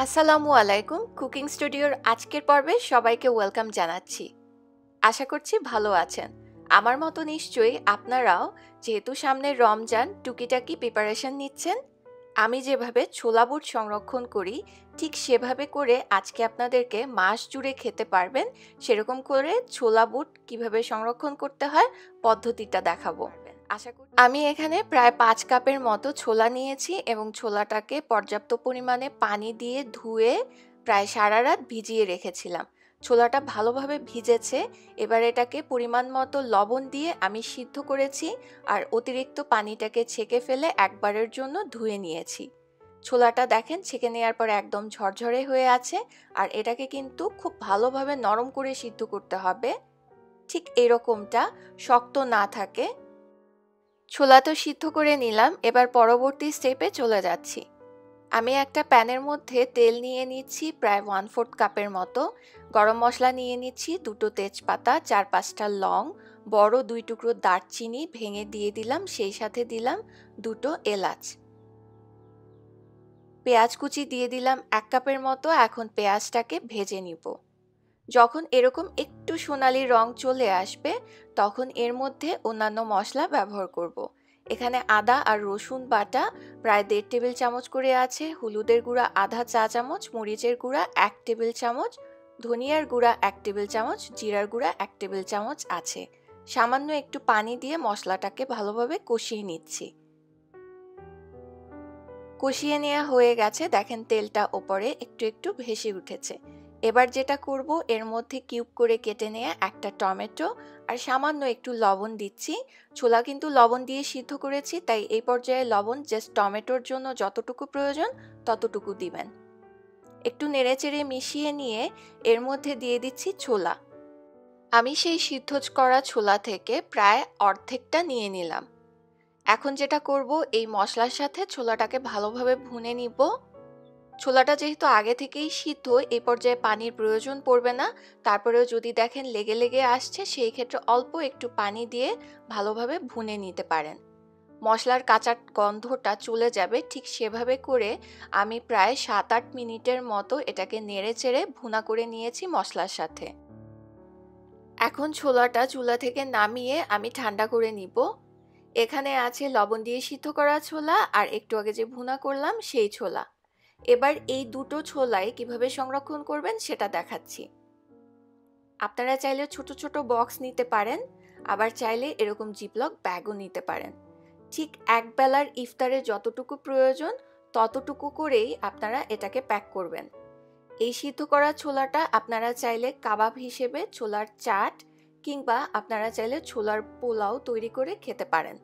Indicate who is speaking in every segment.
Speaker 1: আসসালামু আলাইকুম। কুকিং স্টুডিওর আজকের পর্বে সবাইকে ওয়েলকাম জানাচ্ছি। আশা করছি ভালো আছেন। আমার মতো নিশ্চয়ই আপনারাও, যেহেতু সামনে রমজান, টুকিটাকি প্রিপারেশন নিচ্ছেন। আমি যেভাবে ছোলা বুট সংরক্ষণ করি, ঠিক সেভাবে করে আজকে আপনাদেরকে মাস জুড়ে খেতে পারবেন সেরকম করে ছোলা বুট কিভাবে সংরক্ষণ করতে হয় পদ্ধতিটা দেখাবো। আশা করি আমি এখানে প্রায় 5 কাপের মতো ছোলা নিয়েছি এবং ছোলাটাকে পর্যাপ্ত পরিমাণে পানি দিয়ে ধুয়ে প্রায় সারা রাত ভিজিয়ে রেখেছিলাম। ছোলাটা ভালোভাবে ভিজেছে। এবার এটাকে পরিমাণ মতো লবণ দিয়ে আমি সিদ্ধ করেছি আর অতিরিক্ত পানিটাকে ছেঁকে ফেলে একবারের জন্য ধুয়ে নিয়েছি। ছোলাটা দেখেন ছেঁকে নেওয়ার পর একদম ঝরঝরে হয়ে আছে। আর এটাকে কিন্তু খুব ভালোভাবে নরম করে সিদ্ধ করতে হবে, ঠিক এরকমটা, শক্ত না থাকে। ছোলা তো সিদ্ধ করে নিলাম, এবার পরবর্তী স্টেপে চলে যাচ্ছি। আমি একটা প্যানের মধ্যে তেল নিয়ে নিচ্ছি প্রায় 1/4 কাপের মতো। গরম মশলা নিয়ে নিচ্ছি, 2টো তেজপাতা, 4-5টা লং, বড় 2 টুকরো দারচিনি ভেঙে দিয়ে দিলাম, সেই সাথে দিলাম 2টো এলাচ। পেঁয়াজ কুচি দিয়ে দিলাম 1 কাপের মতো। এখন পেঁয়াজটাকে ভেজে নিব। যখন এরকম একটু সোনালি রং চলে আসবে তখন এর মধ্যে অন্যান্য মশলা ব্যবহার করব। এখানে আদা আর রসুন বাটা প্রায় 1.5 টেবিল চামচ করে আছে, হলুদের গুঁড়া আধা চা চামচ, মরিচের গুঁড়া 1 টেবিল চামচ, ধনিয়ার গুঁড়া 1 টেবিল চামচ, জিরার গুঁড়া 1 টেবিল চামচ আছে। সামান্য একটু পানি দিয়ে মশলাটাকে ভালোভাবে কষিয়ে নিচ্ছি। কষিয়ে নেওয়া হয়ে গেছে, দেখেন তেলটা ওপরে একটু একটু ভেসে উঠেছে। এবার যেটা করব, এর মধ্যে কিউব করে কেটে নেওয়া একটা টমেটো আর সামান্য একটু লবণ দিচ্ছি। ছোলা কিন্তু লবণ দিয়ে সিদ্ধ করেছি, তাই এই পর্যায়ে লবণ জাস্ট টমেটোর জন্য যতটুকু প্রয়োজন ততটুকু দিবেন। একটু নেড়েচেড়ে মিশিয়ে নিয়ে এর মধ্যে দিয়ে দিচ্ছি ছোলা। আমি সেই সিদ্ধ করা ছোলা থেকে প্রায় অর্ধেকটা নিয়ে নিলাম। এখন যেটা করব, এই মশলার সাথে ছোলাটাকে ভালোভাবে ভুনে নিব। ছোলাটা যেহেতু আগে থেকেই সিদ্ধ, এই পর্যায়ে পানির প্রয়োজন পড়বে না। তারপরেও যদি দেখেন লেগে লেগে আসছে, সেই ক্ষেত্রে অল্প একটু পানি দিয়ে ভালোভাবে ভুনে নিতে পারেন। মশলার কাঁচা গন্ধটা চলে যাবে, ঠিক সেভাবে করে আমি প্রায় 7-8 মিনিটের মতো এটাকে নেড়ে চেড়ে ভুনা করে নিয়েছি মশলার সাথে। এখন ছোলাটা চুলা থেকে নামিয়ে আমি ঠান্ডা করে নিব। এখানে আছে লবণ দিয়ে সিদ্ধ করা ছোলা আর একটু আগে যে ভুনা করলাম সেই ছোলা। এবার এই দুটো ছোলাই কিভাবে সংরক্ষণ করবেন সেটা দেখাচ্ছি। আপনারা চাইলে ছোট ছোট বক্স নিতে পারেন, আবার চাইলে এরকম জিপলক ব্যাগও নিতে পারেন। ঠিক এক বেলার ইফতারে যতটুকু প্রয়োজন ততটুকু করেই আপনারা এটাকে প্যাক করবেন। এই সিদ্ধ করা ছোলাটা আপনারা চাইলে কাবাব হিসেবে, ছোলার চাট, কিংবা আপনারা চাইলে ছোলার পোলাও তৈরি করে খেতে পারেন।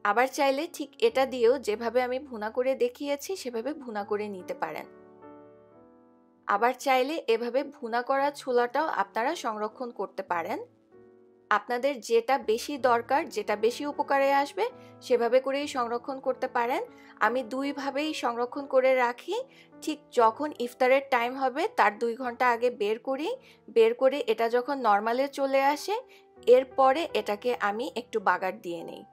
Speaker 1: আবার চাইলে ঠিক এটা দিয়েও যেভাবে আমি ভুনা করে দেখিয়েছি সেভাবে ভুনা করে নিতে পারেন। আবার চাইলে এভাবে ভুনা করা ছোলাটাও আপনারা সংরক্ষণ করতে পারেন। আপনাদের যেটা বেশি দরকার, যেটা বেশি উপকারে আসবে সেভাবে করেই সংরক্ষণ করতে পারেন। আমি দুইভাবেই সংরক্ষণ করে রাখি। ঠিক যখন ইফতারের টাইম হবে তার 2 ঘন্টা আগে বের করি। বের করে এটা যখন নর্মালে চলে আসে, এরপরে এটাকে আমি একটু বাগার দিয়ে নেই,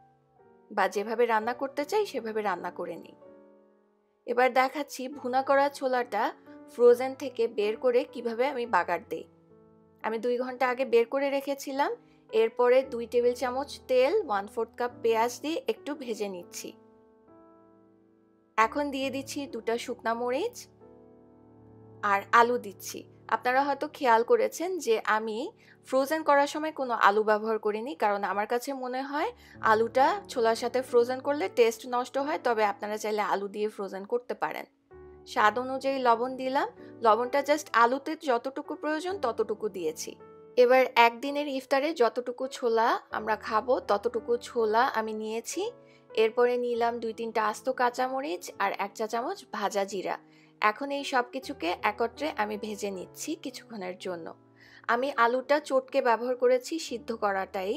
Speaker 1: বা যেভাবে রান্না করতে চাই সেভাবে রান্না করে নিই। এবার দেখাচ্ছি ভুনা করা ছোলাটা ফ্রোজেন থেকে বের করে কিভাবে আমি বাগার দেই। আমি 2 ঘন্টা আগে বের করে রেখেছিলাম। এরপরে 2 টেবিল চামচ তেল, 1/4 কাপ পেঁয়াজ দিয়ে একটু ভেজে নিচ্ছি। এখন দিয়ে দিচ্ছি 2টা শুকনা মরিচ আর আলু দিচ্ছি। আপনারা হয়তো খেয়াল করেছেন যে আমি ফ্রোজেন করার সময় কোনো আলু ব্যবহার করিনি, কারণ আমার কাছে মনে হয় আলুটা ছোলার সাথে ফ্রোজেন করলে টেস্ট নষ্ট হয়। তবে আপনারা চাইলে আলু দিয়ে ফ্রোজেন করতে পারেন। স্বাদ অনুযায়ী লবণ দিলাম। লবণটা জাস্ট আলুতে যতটুকু প্রয়োজন ততটুকু দিয়েছি। এবার একদিনের ইফতারে যতটুকু ছোলা আমরা খাবো ততটুকু ছোলা আমি নিয়েছি। এরপরে নিলাম 2-3টা আস্ত কাঁচামরিচ আর 1 চা চামচ ভাজা জিরা। এখন এই সব কিছুকে একত্রে আমি ভেজে নিচ্ছি কিছুক্ষণের জন্য। আমি আলুটা চটকে ব্যবহার করেছি সিদ্ধ করাটাই।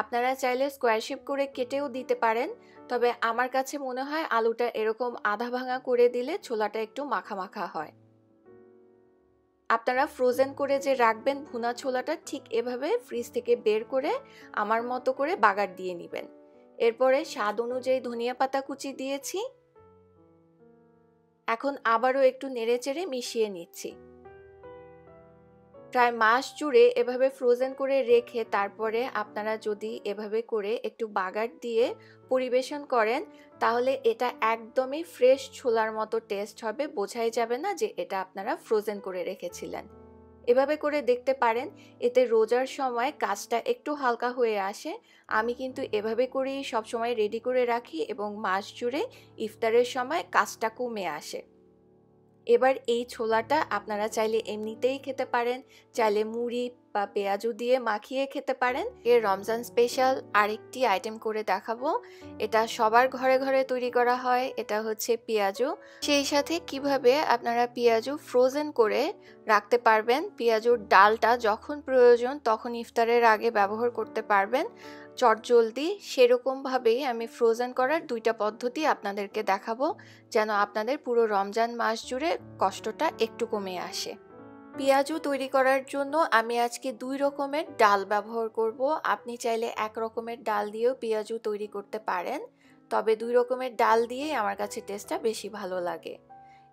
Speaker 1: আপনারা চাইলে স্কোয়ার শেপ করে কেটেও দিতে পারেন, তবে আমার কাছে মনে হয় আলুটা এরকম আধা ভাঙা করে দিলে ছোলাটা একটু মাখা মাখা হয়। আপনারা ফ্রোজেন করে যে রাখবেন ভুনা ছোলাটা, ঠিক এভাবে ফ্রিজ থেকে বের করে আমার মতো করে বাগার দিয়ে নেবেন। এরপরে স্বাদ অনুযায়ী ধনিয়া পাতা কুচি দিয়েছি। এখন আবারও একটু নেড়েচেড়ে মিশিয়ে নিচ্ছি। প্রায় মাস জুড়ে এভাবে ফ্রোজেন করে রেখে তারপরে আপনারা যদি এভাবে করে একটু বাগার দিয়ে পরিবেশন করেন, তাহলে এটা একদমই ফ্রেশ ছোলার মতো টেস্ট হবে, বোঝাই যাবে না যে এটা আপনারা ফ্রোজেন করে রেখেছিলেন। এভাবে করে দেখতে পারেন, এতে রোজার সময় কাজটা একটু হালকা হয়ে আসে। আমি কিন্তু এভাবে করেই সবসময় রেডি করে রাখি এবং মাস জুড়ে ইফতারের সময় কাজটা কমে আসে। এবার এই ছোলাটা আপনারা চাইলে এমনিতেই খেতে পারেন, চাইলে মুড়ি বা পেঁয়াজু দিয়ে মাখিয়ে খেতে পারেন। এর রমজান স্পেশাল আরেকটি আইটেম করে দেখাবো, এটা সবার ঘরে ঘরে তৈরি করা হয়, এটা হচ্ছে পেঁয়াজু। সেই সাথে কিভাবে আপনারা পেঁয়াজু ফ্রোজেন করে রাখতে পারবেন, পেঁয়াজুর ডালটা যখন প্রয়োজন তখন ইফতারের আগে ব্যবহার করতে পারবেন চটজলদি, সেরকমভাবেই আমি ফ্রোজেন করার দুইটা পদ্ধতি আপনাদেরকে দেখাবো, যেন আপনাদের পুরো রমজান মাস জুড়ে কষ্টটা একটু কমে আসে। পেঁয়াজু তৈরি করার জন্য আমি আজকে 2 রকমের ডাল ব্যবহার করব। আপনি চাইলে এক রকমের ডাল দিয়েও পেঁয়াজু তৈরি করতে পারেন, তবে 2 রকমের ডাল দিয়েই আমার কাছে টেস্টটা বেশি ভালো লাগে।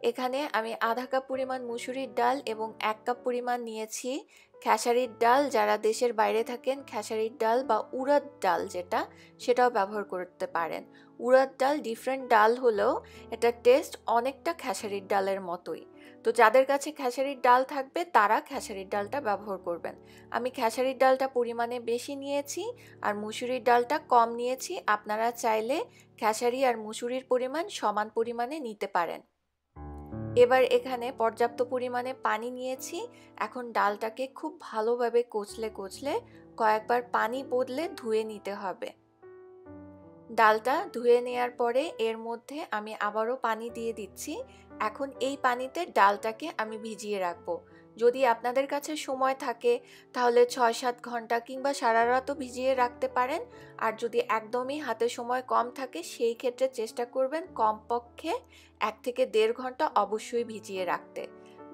Speaker 1: এখানে আমি আধা কাপ পরিমাণ মুসুরির ডাল এবং 1 কাপ পরিমাণ নিয়েছি খেসারির ডাল। যারা দেশের বাইরে থাকেন খেসারির ডাল বা উড়দ ডাল যেটা, সেটাও ব্যবহার করতে পারেন। উড়দ ডাল ডিফারেন্ট ডাল হলেও এটা টেস্ট অনেকটা খেসারির ডালের মতোই। তো যাদের কাছে খেসারির ডাল থাকবে তারা খেসারির ডালটা ব্যবহার করবেন। আমি খেসারির ডালটা পরিমাণে বেশি নিয়েছি আর মুসুরির ডালটা কম নিয়েছি। আপনারা চাইলে খেসারি আর মুসুরির পরিমাণ সমান পরিমাণে নিতে পারেন। এবার এখানে পর্যাপ্ত পরিমাণে পানি নিয়েছি। এখন ডালটাকে খুব ভালোভাবে কচলে কচলে কয়েকবার পানি বদলে ধুয়ে নিতে হবে। ডালটা ধুয়ে নেওয়ার পরে এর মধ্যে আমি আবারও পানি দিয়ে দিচ্ছি। এখন এই পানিতে ডালটাকে আমি ভিজিয়ে রাখবো। যদি আপনাদের কাছে সময় থাকে তাহলে 6-7 ঘন্টা কিংবা সারা রাতও ভিজিয়ে রাখতে পারেন। আর যদি একদমই হাতে সময় কম থাকে সেই ক্ষেত্রে চেষ্টা করবেন কমপক্ষে 1 থেকে 1.5 ঘন্টা অবশ্যই ভিজিয়ে রাখতে।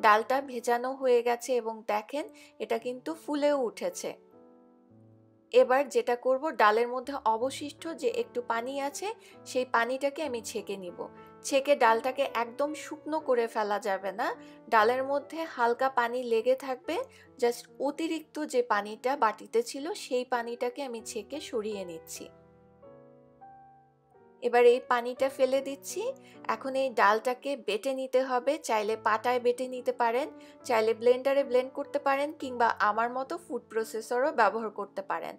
Speaker 1: ডালটা ভেজানো হয়ে গেছে এবং দেখেন এটা কিন্তু ফুলেও উঠেছে। এবার যেটা করব, ডালের মধ্যে অবশিষ্ট যে একটু পানি আছে সেই পানিটাকে আমি ছেঁকে নিব। ছেঁকে ডালটাকে একদম শুকনো করে ফেলা যাবে না, ডালের মধ্যে হালকা পানি লেগে থাকবে। জাস্ট অতিরিক্ত যে পানিটা বাটিতে ছিল সেই পানিটাকে আমি ছেঁকে সরিয়ে নিচ্ছি। এবার এই পানিটা ফেলে দিচ্ছি। এখন এই ডালটাকে বেটে নিতে হবে। চাইলে পাটায় বেটে নিতে পারেন, চাইলে ব্লেন্ডারে ব্লেন্ড করতে পারেন, কিংবা আমার মতো ফুড প্রসেসরও ব্যবহার করতে পারেন।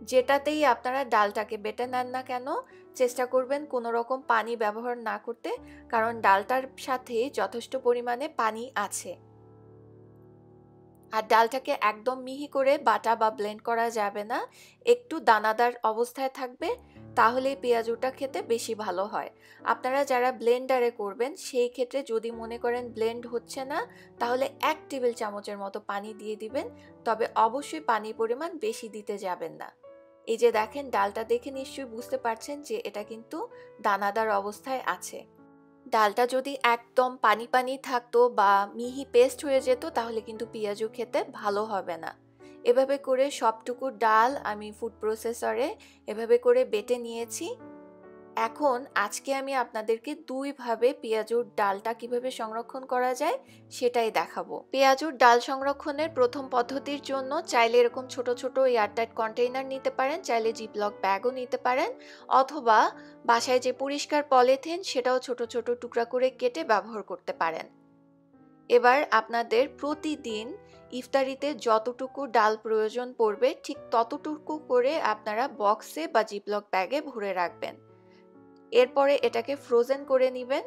Speaker 1: যেটাতেই আপনারা ডালটাকে বেটে নেন না কেন, চেষ্টা করবেন কোনো রকম পানি ব্যবহার না করতে, কারণ ডালটার সাথে যথেষ্ট পরিমাণে পানি আছে। আর ডালটাকে একদম মিহি করে বাটা বা ব্লেন্ড করা যাবে না, একটু দানাদার অবস্থায় থাকবে, তাহলে পেঁয়াজুটা খেতে বেশি ভালো হয়। আপনারা যারা ব্লেন্ডারে করবেন সেই ক্ষেত্রে যদি মনে করেন ব্লেন্ড হচ্ছে না, তাহলে 1 টেবিল চামচের মতো পানি দিয়ে দিবেন, তবে অবশ্যই পানির পরিমাণ বেশি দিতে যাবেন না। এই যে দেখেন, ডালটা দেখে নিশ্চয়ই বুঝতে পারছেন যে এটা কিন্তু দানাদার অবস্থায় আছে। ডালটা যদি একদম পানি পানি থাকতো বা মিহি পেস্ট হয়ে যেত তাহলে কিন্তু পেঁয়াজু খেতে ভালো হবে না। এভাবে করে সবটুকু ডাল আমি ফুড প্রসেসরে এভাবে করে বেটে নিয়েছি। এখন আজকে আমি আপনাদেরকে 2 ভাবে পেঁয়াজুর ডালটা কিভাবে সংরক্ষণ করা যায় সেটাই দেখাবো। পেঁয়াজুর ডাল সংরক্ষণের প্রথম পদ্ধতির জন্য চাইলে এরকম ছোট ছোট এয়ারটাইট কন্টেইনার নিতে পারেন, চাইলে জিপলক ব্যাগও নিতে পারেন, অথবা বাসায় যে পরিষ্কার পলিথিন সেটাও ছোট ছোট টুকরা করে কেটে ব্যবহার করতে পারেন। এবার আপনাদের প্রতিদিন ইফতারিতে যতটুকু ডাল প্রয়োজন পড়বে ঠিক ততটুকু করে আপনারা বক্সে বা জিপলক ব্যাগে ভরে রাখবেন। এরপরে এটাকে ফ্রোজেন করে নেবেন।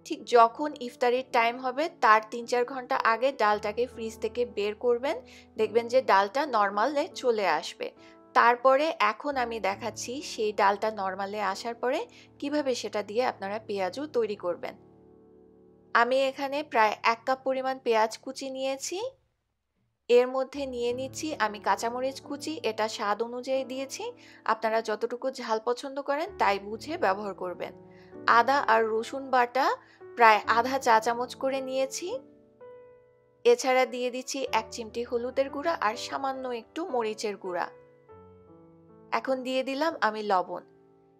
Speaker 1: ঠিক যখন ইফতারির টাইম হবে তার 3-4 ঘন্টা আগে ডালটাকে ফ্রিজ থেকে বের করবেন, দেখবেন যে ডালটা নর্মালে চলে আসবে। তারপরে এখন আমি দেখাচ্ছি সেই ডালটা নর্মালে আসার পরে কিভাবে সেটা দিয়ে আপনারা পেঁয়াজু তৈরি করবেন। আমি এখানে প্রায় 1 কাপ পরিমাণ পেঁয়াজ কুচি নিয়েছি। এর মধ্যে নিয়ে নিচ্ছি আমি কাঁচামরিচ কুচি, এটা স্বাদ অনুযায়ী দিয়েছি, আপনারা যতটুকু ঝাল পছন্দ করেন তাই বুঝে ব্যবহার করবেন। আদা আর রসুন বাটা প্রায় আধা চা চামচ করে নিয়েছি। এছাড়া দিয়ে দিচ্ছি 1 চিমটি হলুদের গুঁড়া আর সামান্য একটু মরিচের গুঁড়া। এখন দিয়ে দিলাম আমি লবণ।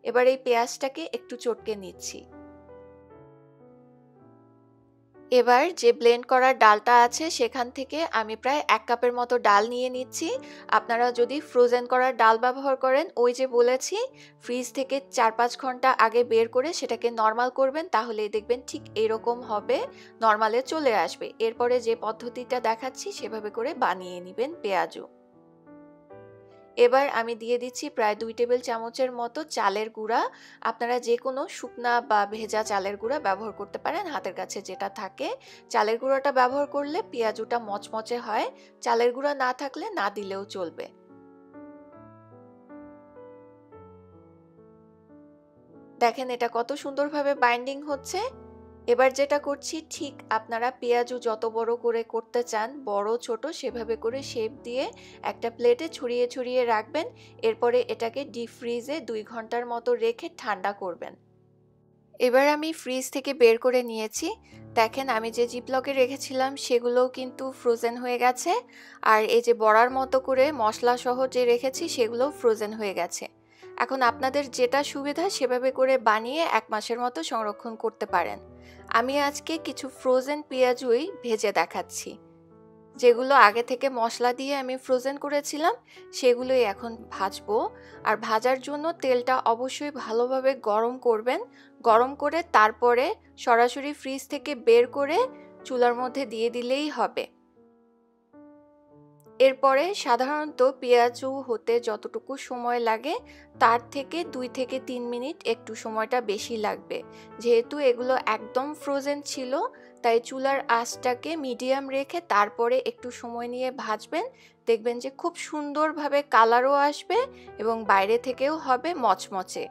Speaker 1: এবার এই পেঁয়াজটাকে একটু চটকে নিচ্ছি। এবার যে ব্লেন্ড করা ডালটা আছে সেখান থেকে আমি প্রায় 1 কাপের মতো ডাল নিয়ে নিচ্ছি। আপনারা যদি ফ্রোজেন করা ডাল ব্যবহার করেন, ওই যে বলেছি ফ্রিজ থেকে 4-5 ঘন্টা আগে বের করে সেটাকে নরমাল করবেন, তাহলেই দেখবেন ঠিক এরকম হবে, নরমালে চলে আসবে। এরপরে যে পদ্ধতিটা দেখাচ্ছি সেভাবে করে বানিয়ে নিবেন পেঁয়াজু। এবার আমি দিয়ে দিচ্ছি প্রায় 2 টেবিল চামচের মতো চালের গুঁড়া। আপনারা যে কোনো শুকনা বা ভেজা চালের গুঁড়া ব্যবহার করতে পারেন, হাতের কাছে যেটা থাকে। চালের গুঁড়াটা ব্যবহার করলে পেঁয়াজুটা মচমচে হয়। চালের গুঁড়া না থাকলে না দিলেও চলবে। দেখেন এটা কত সুন্দরভাবে বাইন্ডিং হচ্ছে। এবার যেটা করছি, ঠিক আপনারা পেঁয়াজু যত বড় করে করতে চান, বড় ছোট সেভাবে করে শেপ দিয়ে একটা প্লেটে ছড়িয়ে ছড়িয়ে রাখবেন। এরপরে এটাকে ডিপ ফ্রিজে 2 ঘন্টার মতো রেখে ঠান্ডা করবেন। এবার আমি ফ্রিজ থেকে বের করে নিয়েছি। দেখেন আমি যে জিপলকে রেখেছিলাম সেগুলোও কিন্তু ফ্রোজেন হয়ে গেছে। আর এই যে বড়ার মতো করে মশলা সহ যে রেখেছি সেগুলোও ফ্রোজেন হয়ে গেছে। এখন আপনাদের যেটা সুবিধা সেভাবে করে বানিয়ে 1 মাসের মতো সংরক্ষণ করতে পারেন। আমি আজকে কিছু ফ্রোজেন পেঁয়াজুই ভেজে দেখাচ্ছি। যেগুলো আগে থেকে মশলা দিয়ে আমি ফ্রোজেন করেছিলাম সেগুলোই এখন ভাজবো। আর ভাজার জন্য তেলটা অবশ্যই ভালোভাবে গরম করবেন। গরম করে তারপরে সরাসরি ফ্রিজ থেকে বের করে চুলার মধ্যে দিয়ে দিলেই হবে। এরপরে সাধারণত পেঁয়াজু হতে যতটুকু সময় লাগে তার থেকে 2 থেকে 3 মিনিট একটু সময়টা বেশি লাগবে। যেহেতু এগুলো একদম ফ্রোজেন ছিল, তাই চুলার আঁচটাকে মিডিয়াম রেখে তারপরে একটু সময় নিয়ে ভাজবেন। দেখবেন যে খুব সুন্দরভাবে কালারও আসবে এবং বাইরে থেকেও হবে মচমচে।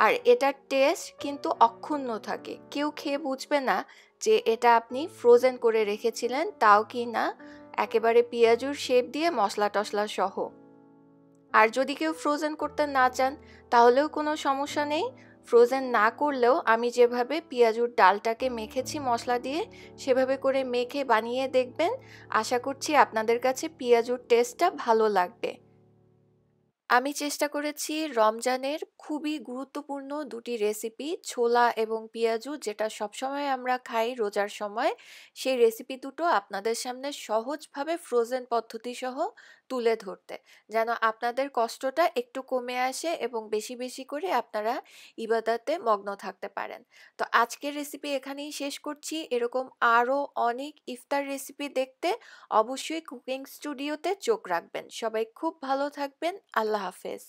Speaker 1: আর এটার টেস্ট কিন্তু অক্ষুণ্ণ থাকে, কেউ খেয়ে বুঝবে না যে এটা আপনি ফ্রোজেন করে রেখেছিলেন, তাও কি না একেবারে পেঁয়াজুর শেপ দিয়ে মশলা টশলা সহ। আর যদি কেউ ফ্রোজেন করতে না চান তাহলেও কোনো সমস্যা নেই। ফ্রোজেন না করলেও আমি যেভাবে পেঁয়াজুর ডালটাকে মেখেছি মশলা দিয়ে সেভাবে করে মেখে বানিয়ে দেখবেন। আশা করছি আপনাদের কাছে পেঁয়াজুর টেস্টটা ভালো লাগবে। আমি চেষ্টা করেছি রমজানের খুবই গুরুত্বপূর্ণ 2টি রেসিপি, ছোলা এবং পেঁয়াজু, যেটা সবসময় আমরা খাই রোজার সময়, সেই রেসিপি দুটো আপনাদের সামনে সহজভাবে ফ্রোজেন পদ্ধতি সহ তুলে ধরতে, যেন আপনাদের কষ্টটা একটু কমে আসে এবং বেশি বেশি করে আপনারা ইবাদতে মগ্ন থাকতে পারেন। তো আজকের রেসিপি এখানেই শেষ করছি। এরকম আরও অনেক ইফতার রেসিপি দেখতে অবশ্যই কুকিং স্টুডিওতে চোখ রাখবেন। সবাই খুব ভালো থাকবেন। আল্লাহ হাফেজ।